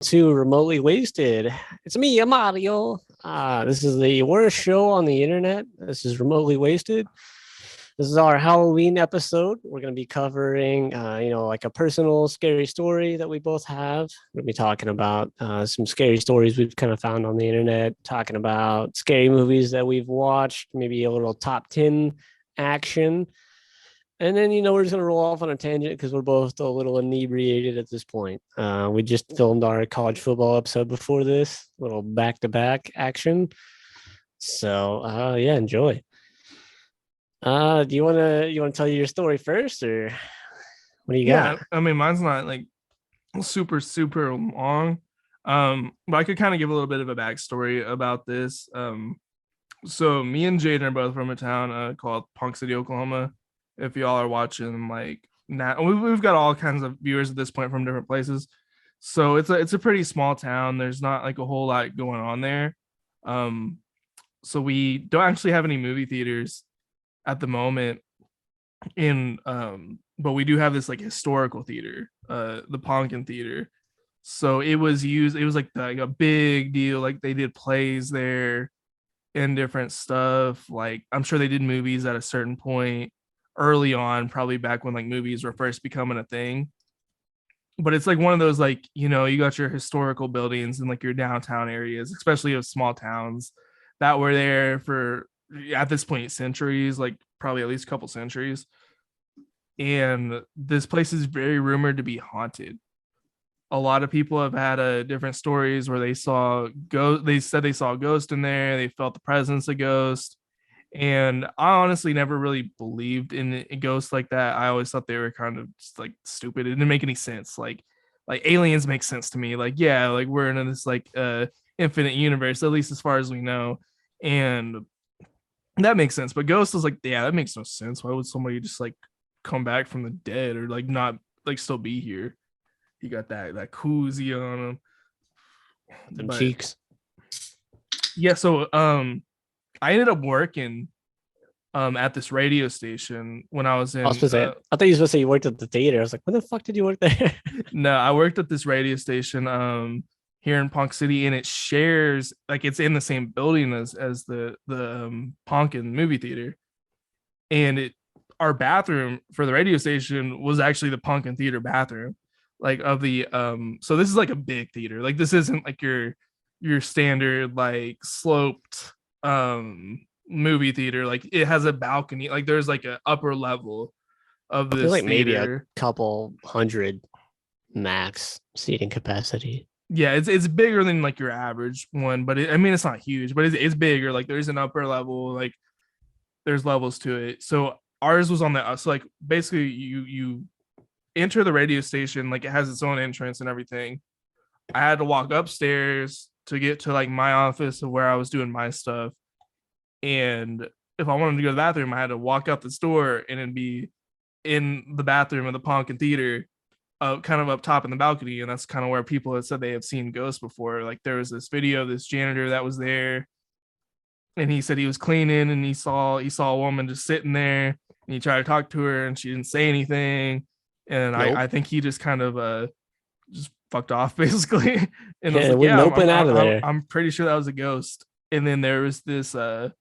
to Remotely Wasted. It's me, Amadio. This is the worst show on the internet. This is Remotely Wasted. This is our Halloween episode. We're going to be covering, like a personal scary story that we both have. We're going to be talking about some scary stories we've kind of found on the internet, talking about scary movies that we've watched, maybe a little top 10 action. And then, we're just going to roll off on a tangent because we're both a little inebriated at this point. We just filmed our college football episode before this, little back-to-back action. So, yeah, enjoy. Do you want to tell your story first, or what do you Yeah, got? I mean, mine's not like super long. But I could kind of give a little bit of a backstory about this. So me and Jaden are both from a town called Ponk City, Oklahoma. If y'all are watching, like now, we've got all kinds of viewers at this point from different places. So it's a pretty small town. There's not like a whole lot going on there. Um, so we don't actually have any movie theaters at the moment in but we do have this like historical theater, the Ponkin Theater. So it was like a big deal. Like they did plays there and different stuff. Like I'm sure they did movies at a certain point early on, probably back when like movies were first becoming a thing. But it's like one of those, like, you got your historical buildings in like your downtown areas, especially of small towns that were there for at this point centuries, like probably at least a couple centuries. And this place is very rumored to be haunted. A lot of people have had different stories where they said they saw a ghost in there, they felt the presence of ghost. And I honestly never really believed in ghosts like that. I always thought they were kind of just like stupid. It didn't make any sense. Like aliens make sense to me. Like, yeah, like we're in this like infinite universe, at least as far as we know. And that makes sense. But ghosts is like, yeah, that makes no sense. Why would somebody just like come back from the dead or like not like still be here? He got that koozie on him. Them But cheeks. yeah, so I ended up working at this radio station when I was I was in supposed to say, I thought you were supposed to say you worked at the theater. I was like, when the fuck did you work there? no, I worked at this radio station here in Ponk City, and it shares, like, it's in the same building as the Ponkin movie theater. And our bathroom for the radio station was actually the Ponkin theater bathroom, like of the so this is like a big theater. Like this isn't like your standard like sloped movie theater. Like it has a balcony, like there's like an upper level of There's this like maybe a theater. couple hundred max seating capacity. Yeah, it's bigger than like your average one, but I mean it's not huge, but it's bigger. Like there's an upper level, like there's levels to it. So ours was on the, so like basically you enter the radio station, like it has its own entrance and everything. I had to walk upstairs to get to like my office of where I was doing my stuff. And if I wanted to go to the bathroom, I had to walk out this door and then be in the bathroom of the Ponkin Theater, kind of up top in the balcony. And that's kind of where people had said they have seen ghosts before. Like there was this video of this janitor that was there, and he said he was cleaning and he saw a woman just sitting there, and he tried to talk to her and she didn't say anything. And I Nope. think he just kind of just fucked off basically. And I was Yeah, like, we're yeah, noping out of there. I'm pretty sure that was a ghost. And then there was this like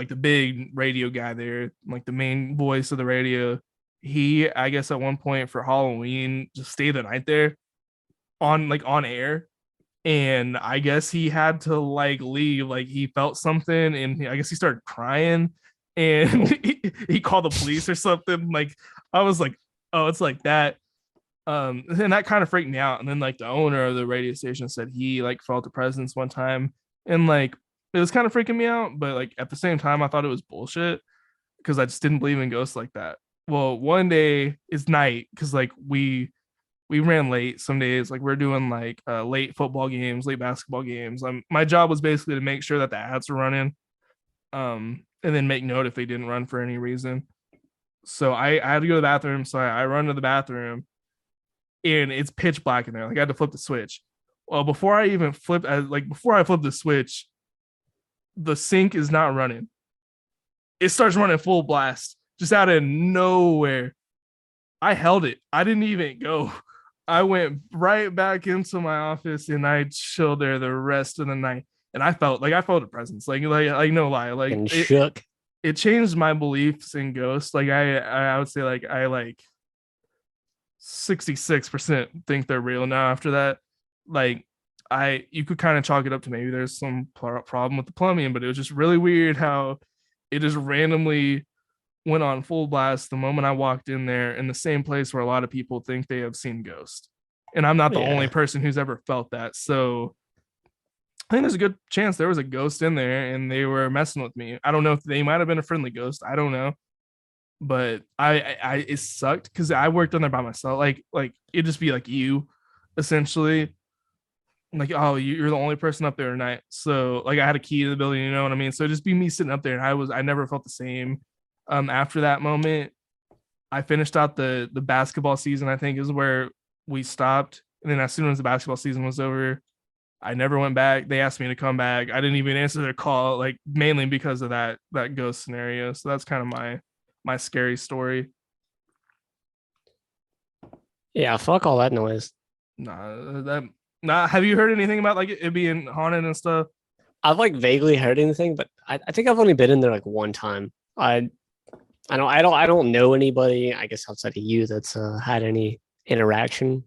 the big radio guy there, like the main voice of the radio. He, I guess at one point for Halloween, just stayed the night there on air. And I guess he had to like leave, like he felt something, and I guess he started crying, and Nope. he called the police or something. Like I was like, oh, it's like that. And that kind of freaked me out. And then like the owner of the radio station said he like felt the presence one time, and like it was kind of freaking me out, but like at the same time I thought it was bullshit because I just didn't believe in ghosts like that. Well, one day it's night because like we ran late some days. Like we're doing like late football games, late basketball games. My job was basically to make sure that the ads were running, and then make note if they didn't run for any reason. So I had to go to the bathroom. So I run to the bathroom, and it's pitch black in there. Like I had to flip the switch. Well, before I flip the switch, the sink is not running. It starts running full blast just out of nowhere. I held it. I didn't even go. I went right back into my office and I chilled there the rest of the night. And I felt a presence, like no lie, like And shook. it changed my beliefs in ghosts. Like I would say like I like 66% think they're real now after that. Like you could kind of chalk it up to maybe there's some problem with the plumbing, but it was just really weird how it just randomly went on full blast the moment I walked in there, in the same place where a lot of people think they have seen ghosts. And I'm not the only Yeah. person who's ever felt that. So I think there's a good chance there was a ghost in there and they were messing with me. I don't know if they might have been a friendly ghost. I don't know. But I it sucked because I worked on there by myself. Like it'd just be like you essentially. Like, oh, you're the only person up there tonight. So like I had a key to the building, you know what I mean? So just be me sitting up there. And I never felt the same. After that moment, I finished out the basketball season, I think is where we stopped. And then as soon as the basketball season was over, I never went back. They asked me to come back. I didn't even answer their call, like mainly because of that ghost scenario. So that's kind of my scary story. Yeah, fuck all that noise. Nah, that nah. Have you heard anything about like it being haunted and stuff? I've like vaguely heard anything, but I think I've only been in there like one time. I don't know anybody, I guess outside of you that's had any interaction.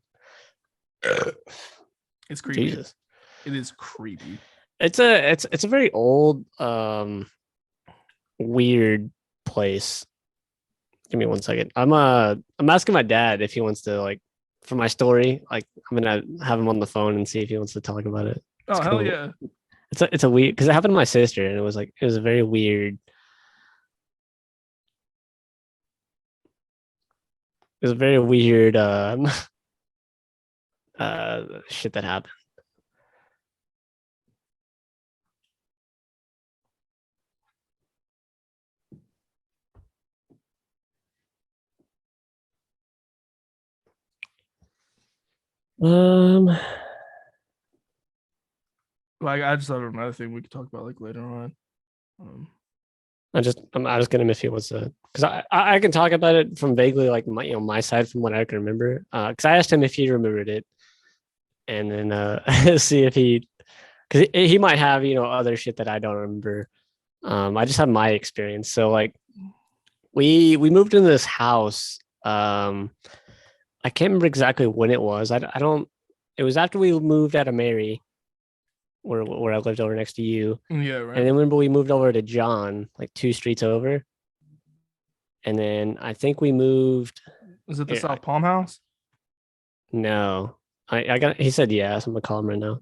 It's creepy. Jesus. It is creepy. It's a very old weird place. Give me 1 second. I'm asking my dad if he wants to like for my story. Like I'm gonna have him on the phone and see if he wants to talk about it. Oh It's hell cool. yeah! It's a weird because it happened to my sister and it was a very weird. It was a very weird shit that happened. Um, Like I just thought of another thing we could talk about like later on. I'm just gonna miss you what's because I can talk about it from vaguely like my side from what I can remember. Because I asked him if he remembered it, and then see if because he might have other shit that I don't remember. I just have my experience. So like we moved into this house. I can't remember exactly when it was. I don't. It was after we moved out of Mary, where I lived over next to you. Yeah, right. And then remember we moved over to John, like 2 streets over. And then I think we moved. Is it the Here, South Palm House? no, I got. He said yes. I'm gonna call him right now.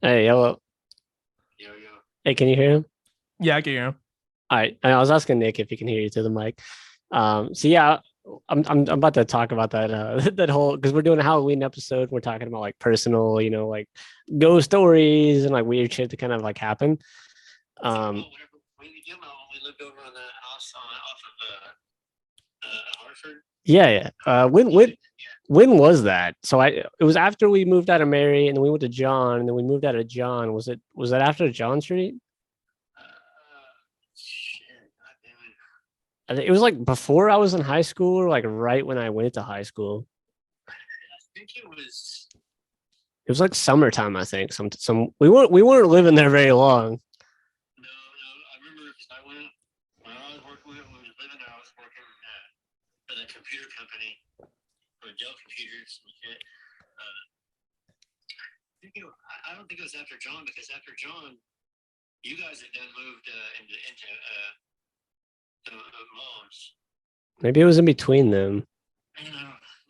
Hey, hello. Hey, can you hear him? Yeah, I can hear him. All right. I was asking Nick if he can hear you through the mic. So yeah, I'm about to talk about that that whole because we're doing a Halloween episode. We're talking about like personal, like ghost stories and like weird shit that kind of like happen. We lived over on the house off of Hartford. Yeah, yeah. When was that? So it was after we moved out of Mary, and then we went to John, and then we moved out of John. Was that after John Street? I think it was like before I was in high school, or like right when I went to high school. I think it was. It was like summertime, I think. We weren't living there very long. No, I remember because I went when I was working when we was living there. I was working for the computer company for Dell Computers and shit. I don't think it was after John because after John, you guys had then moved into Moms. Maybe it was in between them.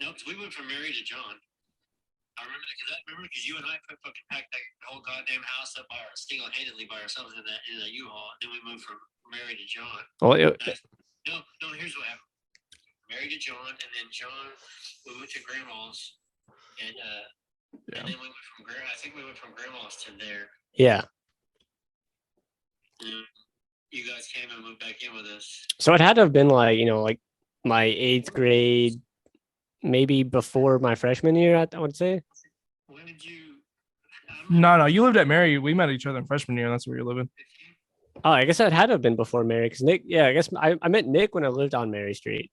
No, because we went from Mary to John. I remember because you and I fucking packed that whole goddamn house up single-handedly by ourselves in that U-Haul. Then we moved from Mary to John. Well, no. Here's what happened. Mary to John, and then John, we went to Grandma's, and and then we went from I think we went from Grandma's to there. Yeah. And you guys came and moved back in with us. So it had to have been like like my 8th grade, maybe before my freshman year. I would say. When did you? No, you lived at Mary. We met each other in freshman year. That's where you're living. Oh, I guess that had to have been before Mary, because Nick. Yeah, I guess I met Nick when I lived on Mary Street.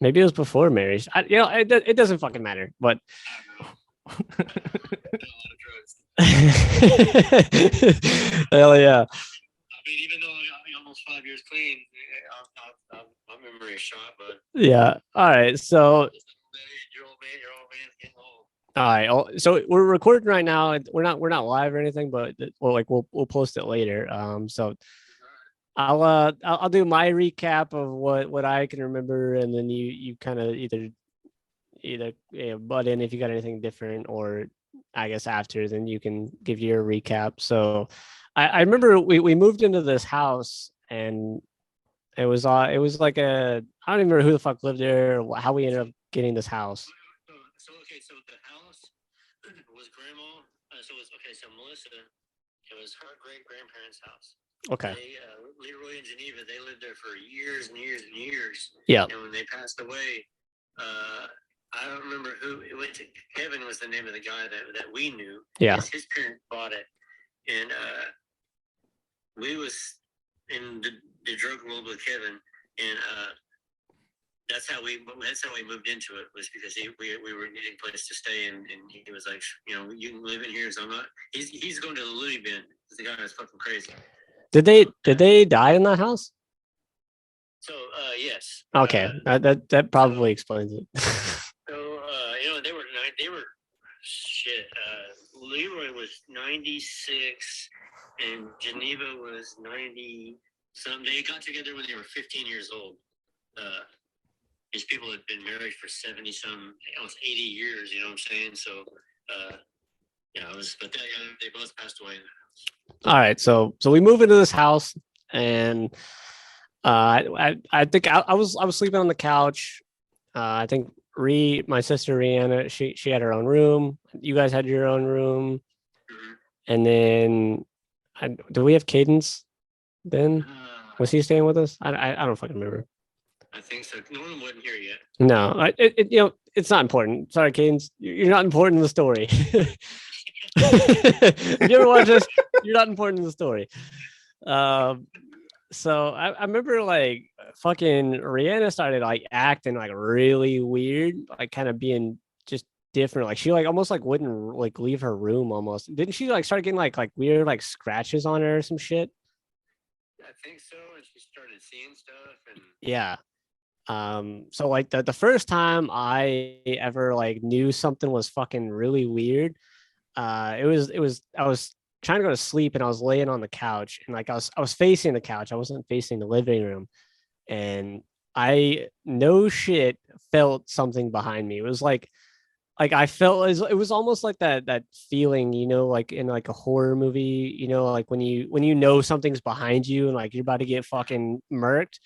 Maybe it was before Mary. It doesn't fucking matter. But hell yeah. I mean, even though I'm almost 5 years clean, my memory is shot, but Yeah. All right. So your old man's getting old. all right. So we're recording right now. We're not live or anything, but we'll post it later. So I'll do my recap of what I can remember, and then you kind of either butt in if you got anything different, or I guess after then you can give your recap. So I remember we moved into this house, and it was like I don't even remember who the fuck lived there, or how we ended up getting this house. So the house was grandma. So Melissa, it was her great grandparents' house. Okay. Leroy and Geneva, they lived there for years and years and years. Yeah. And when they passed away, I don't remember who it went to. Kevin was the name of the guy that we knew. Yeah. His parents bought it, and we was in the drug world with Kevin, and that's how we moved into it, was because we were needing a place to stay, and he was like, you can live in here. So I'm not. He's going to the loony bin. The guy is fucking crazy. Did they die in that house? So yes. Okay, that probably explains it. So they were shit. Leroy was 96, and Geneva was 90. Some they got together when they were 15 years old. These people had been married for 70 some, almost 80 years. You know what I'm saying? So it was. But they both passed away in the house. All right, so we move into this house, and I think I was sleeping on the couch. I think my sister Rihanna, she had her own room. You guys had your own room, and then do we have Cadence? Then was he staying with us? I don't fucking remember. I think so. Norman wasn't here yet. No, it's not important. Sorry, Cadence, you're not important in the story. If you ever watch this, you're not important in the story. So I remember like fucking Rihanna started like acting like really weird, like kind of being just different. Like she like almost like wouldn't like leave her room almost. Didn't she like start getting like weird like scratches on her or some shit? I think so. And she started seeing stuff, and yeah. So like the first time I ever like knew something was fucking really weird, it was I was trying to go to sleep, and I was laying on the couch, and like I was facing the couch. I wasn't facing the living room, and I no shit felt something behind me. It was like I felt it was almost like that feeling, like in like a horror movie, like when you know something's behind you and like you're about to get fucking murked.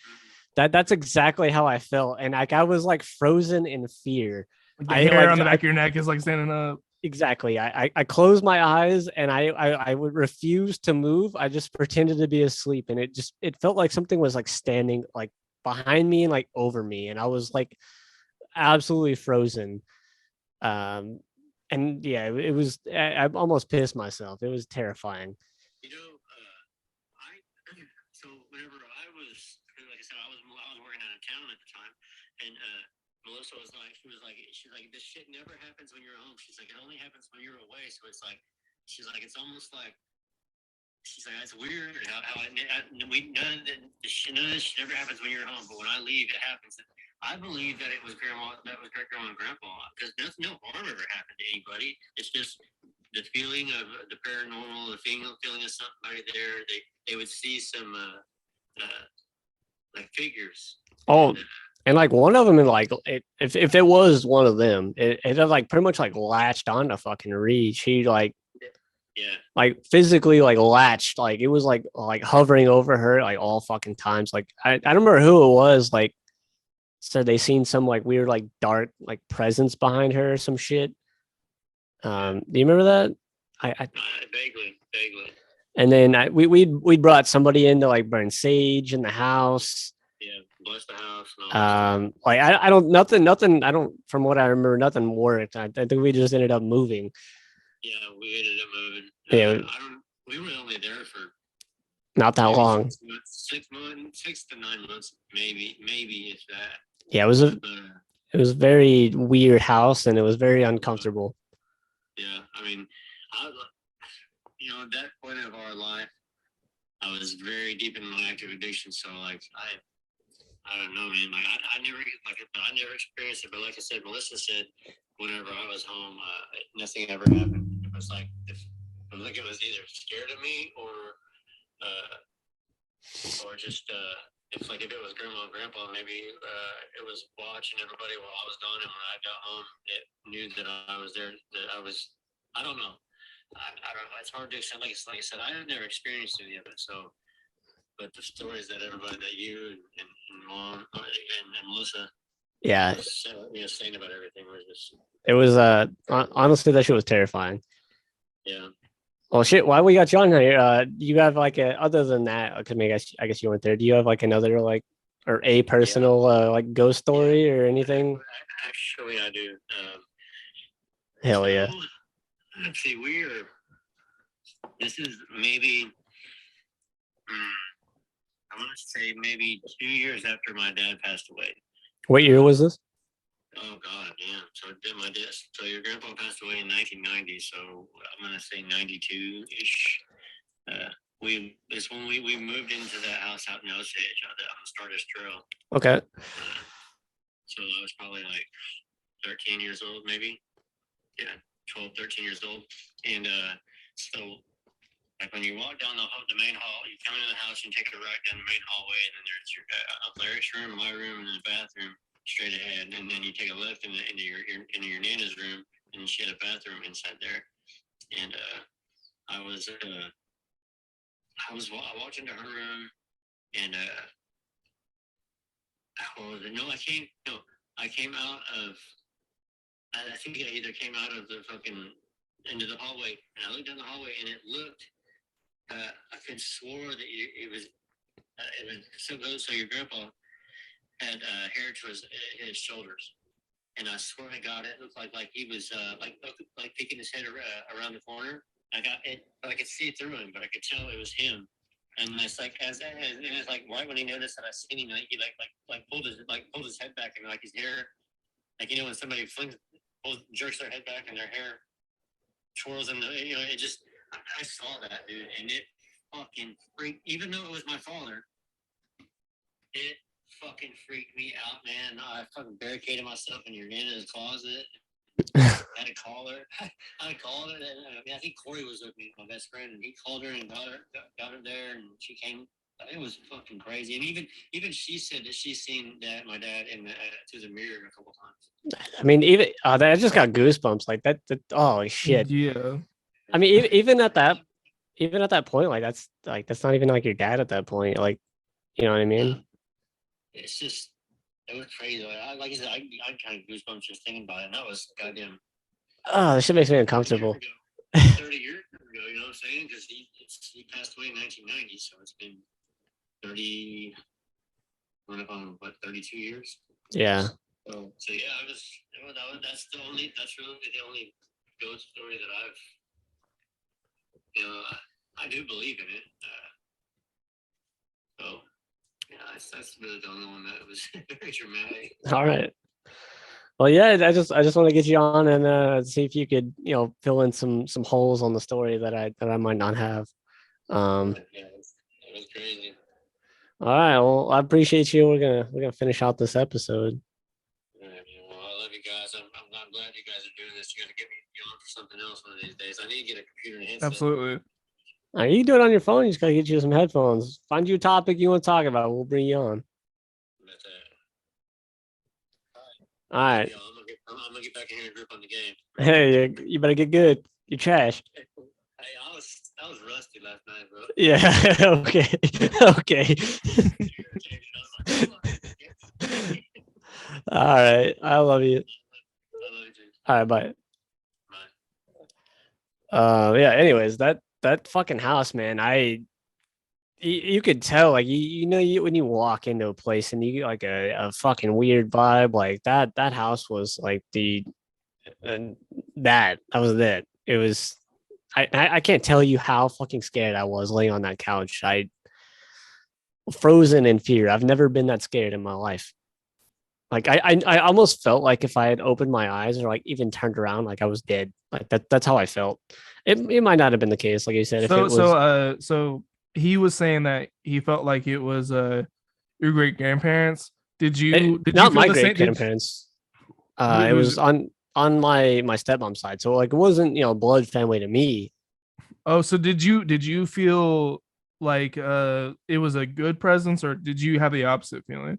That's exactly how I felt, and like I was like frozen in fear. The hair on the back of your neck is like standing up. Exactly. I closed my eyes, and I would refuse to move. I just pretended to be asleep, and it felt like something was like standing like behind me and like over me, and I was like absolutely frozen. And yeah, it was. I almost pissed myself. It was terrifying. So whenever I was, like I said, I was working out of town at the time, and Melissa was like, she's like, this shit never happens when you're home. She's like, it only happens when you're away. So it's like, she's like, it's almost like, she's like, that's weird. None of this never happens when you're home, but when I leave, it happens. I believe that it was great grandma and grandpa, because no harm ever happened to anybody. It's just the feeling of the paranormal, the feeling of somebody there. They would see some like figures. Oh, and like one of them, like if it was one of them, it had like pretty much like latched onto fucking Reed. She like like physically like latched, like it was like hovering over her like all fucking times. Like I don't remember who it was. Like said they seen some like weird like dark like presence behind her or some shit. Do you remember that? I vaguely. And then we brought somebody in to like burn sage in the house. Yeah, bless the house. Like I don't nothing. I don't, from what I remember, nothing worked. I think we just ended up moving. Yeah, we ended up moving. Yeah. I don't. We were only there for Not that maybe long. 6 months, 6 to 9 months, maybe if that. Yeah, it was a very weird house, and it was very uncomfortable. Yeah, I mean, I, at that point of our life, I was very deep in my active addiction. So like, I don't know, man. Like, I never experienced it. But like I said, Melissa said, whenever I was home, nothing ever happened. It was like, like it was either scared of me uh, or just if it was grandma and grandpa, maybe it was watching everybody while I was gone, and when I got home, it knew that I was there. That I was. I don't know. I don't know. It's hard to explain. Like I said, I have never experienced any of it. So, but the stories that everybody, that you and mom and Melissa Yeah, was saying about everything was just, it was honestly, that shit was terrifying. yeah. Well, shit, why we got you on here? You have like a, other than that, because I guess you weren't there. Do you have like another like or a personal like ghost story or anything? Actually, I do. Hell So yeah. let's see. This is maybe. I want to say maybe 2 years after my dad passed away. What year was this? Oh God, yeah. So my dad. So your grandpa passed away in 1990. So I'm gonna say 92 ish. It's when we moved into that house out in Osage on the Stardust Trail. Okay. So I was probably like 13 years old, maybe. Yeah, 12, 13 years old. And so like when you walk down the main hall, you come into the house and take a right down the main hallway, and then there's your Eric's room, my room, and then the bathroom straight ahead. And then you take a left into your Nana's room, and she had a bathroom inside there. And I walked into her room, and I came out of. I think I either came out of the fucking into the hallway, and I looked down the hallway, and it looked. I could swore that it was so good. So your grandpa had hair to his shoulders, and I swear to God, it looked like he was like peeking his head around the corner. I could see through him, but I could tell it was him. And it's like and it's like right when he noticed that I seen him, he pulled his head back, and like his hair, like when somebody jerks their head back and their hair twirls, and it just. I saw that, dude, and it fucking freaked. Even though it was my father, it fucking freaked me out, man. I fucking barricaded myself in your Nana's closet. I had to call her. I called her, and I think Corey was with me, my best friend, and he called her and got her there, and she came. It was fucking crazy, and even she said that she's seen my dad through the mirror a couple times. I mean, even I just got goosebumps like that. Oh shit. Yeah. I mean, even at that point, like that's not even like your dad at that point. Like, you know what I mean? It's just, it was crazy. Like I said, I kind of goosebumps just thinking about it. And that was goddamn. Oh, this shit makes me uncomfortable. 30 years ago, you know what I'm saying? Because he passed away in 1990, so it's been 30. What if I'm 32 years? Yeah. So yeah, that's really the only ghost story that I've. I do believe in it. So yeah, that's really the only one that was very dramatic. All right. Well, yeah, I just want to get you on and see if you could, fill in some holes on the story that I might not have. Yeah, it was crazy. All right. Well, I appreciate you. We're gonna finish out this episode. Well, I love you guys. I'm glad you guys are doing this. You got to get me on for something else one of these days. I need to get a computer and headset. Absolutely. You can do it on your phone. You just gotta get you some headphones. Find you a topic you want to talk about. We'll bring you on. All right. I'm gonna get back in here and grip on the game. Hey, you better get good. You're trash. Hey, I was rusty last night, bro. Yeah. Okay. Okay. All right. I love you. I love you too. All right. Bye. Bye. Yeah. Anyways, that fucking house, man. You could tell, like when you walk into a place and you get like a fucking weird vibe, like that house was like that was it. it was. I can't tell you how fucking scared I was laying on that couch. I frozen in fear. I've never been that scared in my life. Like I almost felt like if I had opened my eyes or like even turned around, like I was dead. Like that's how I felt. It might not have been the case, like you said. If it was So he was saying that he felt like it was your great grandparents. Did you not feel my the great same? grandparents. Who- It was who's- on my stepmom's side. So like it wasn't, blood family to me. Oh, so did you feel like it was a good presence, or did you have the opposite feeling?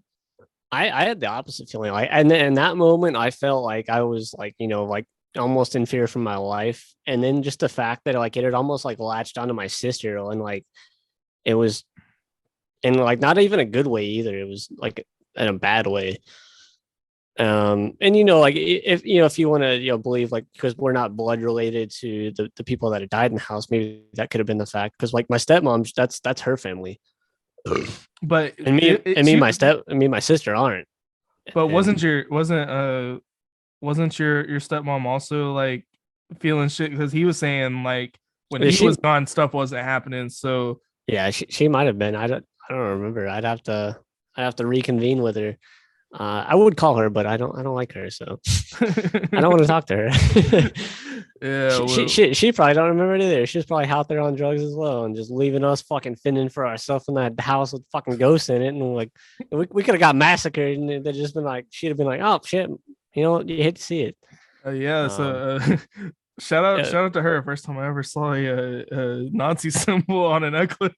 I had the opposite feeling. Like, and then in that moment, I felt like I was like, like almost in fear for my life. And then just the fact that like it had almost like latched onto my sister, and like it was in like not even a good way either. It was like in a bad way. And like if you want to believe, like, because we're not blood related to the people that had died in the house, maybe that could have been the fact, because like my stepmom, that's her family. But And me it- and me you- and my sister aren't. but And wasn't your stepmom also like feeling shit, because he was saying like when Yeah, he was gone, stuff wasn't happening. So yeah, she might have been. I don't remember. I'd have to reconvene with her. I would call her, but I don't like her, so I don't want to talk to her. yeah, She probably don't remember it either. She was probably out there on drugs as well, and just leaving us fucking fending for ourselves in that house with fucking ghosts in it, and like we could have got massacred, and they'd just been like, she'd have been like, oh shit, you hate to see it. yeah. So shout out to her. First time I ever saw a Nazi symbol on a necklace.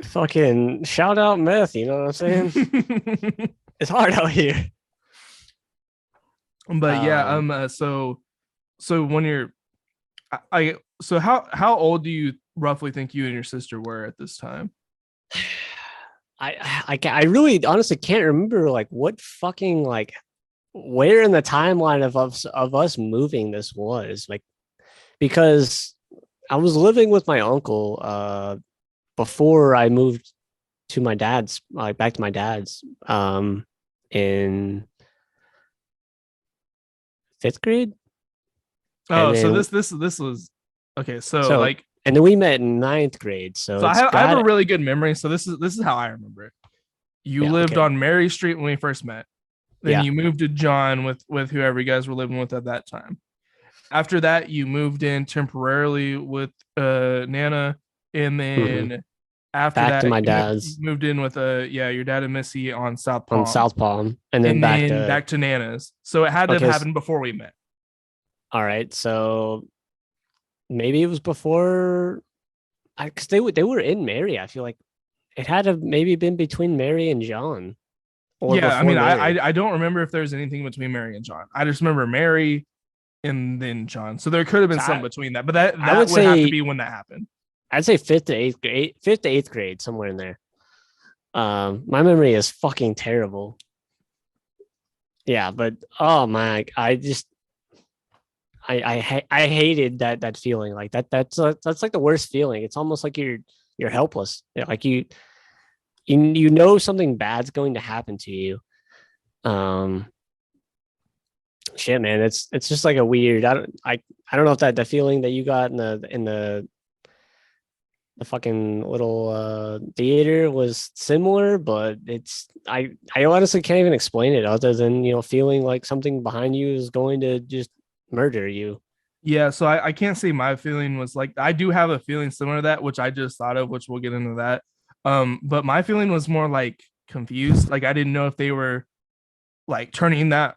Fucking shout out meth, you know what I'm saying? It's hard out here. But yeah, so when you're so how old do you roughly think you and your sister were at this time? I really honestly can't remember like what fucking like where in the timeline of us moving this was, like, because I was living with my uncle before I moved to my dad's, like back to my dad's in 5th grade. Oh, And so then- this was okay. So, So, like, and then we met in 9th grade. So, so I it's have got a really good memory. So this is how I remember it. You Yeah, lived okay. on Mary Street when we first met. Then Yeah. you moved to John with whoever you guys were living with at that time. After that, you moved in temporarily with Nana, and then after Back that, to my you dad's. moved in with your dad and Missy on South Palm, on South Palm, and then back to Nana's. So it had to have Okay, happened before we met. all right. So maybe it was before, because they were in Mary. I feel like it had to maybe been between Mary and John. Or Yeah, I before mean, Mary. I don't remember if there's anything between Mary and John. I just remember Mary and then John. So there could have been So something between that, but that I would would have to say- be when that happened. I'd say 5th to 8th grade, somewhere in there. My memory is fucking terrible. Yeah, but oh my, I just I hated that feeling. Like that's like the worst feeling. It's almost like you're helpless. Like you know something bad's going to happen to you. Shit, man, it's just like a weird. I don't know if that the feeling that you got in the fucking little theater was similar, but I honestly can't even explain it other than feeling like something behind you is going to just murder you. Yeah, so I can't say my feeling was like, I do have a feeling similar to that, which I just thought of, which we'll get into that. But my feeling was more like confused. Like I didn't know if they were like turning that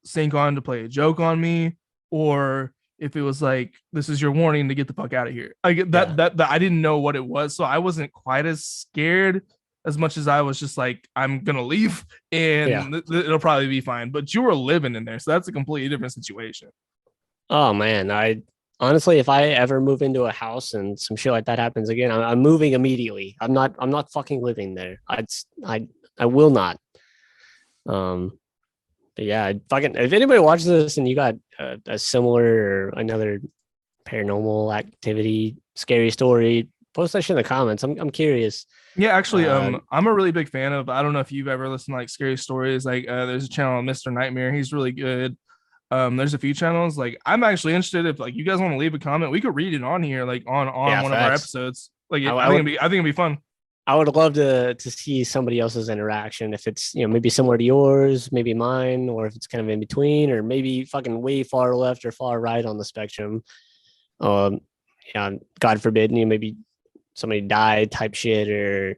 sink on to play a joke on me, or if it was like, this is your warning to get the fuck out of here. Like that I didn't know what it was. So I wasn't quite as scared as much as I was just like, I'm gonna leave and it'll probably be fine. But you were living in there, so that's a completely different situation. Oh man, I honestly, if I ever move into a house and some shit like that happens again, I'm moving immediately. I'm not fucking living there. I will not. But yeah, fucking. If anybody watches this and you got a similar or another paranormal activity, scary story, post that shit in the comments. I'm curious. Yeah, actually, I'm a really big fan of. I don't know if you've ever listened to like scary stories. Like, there's a channel, Mr. Nightmare. He's really good. There's a few channels. Like, I'm actually interested if like you guys want to leave a comment, we could read it on here, like on Yeah, one of our facts. episodes. Like, I I think would it'd be fun. I would love to see somebody else's interaction. If it's maybe similar to yours, maybe mine, or if it's kind of in between, or maybe fucking way far left or far right on the spectrum. Yeah, God forbid, maybe somebody died type shit, or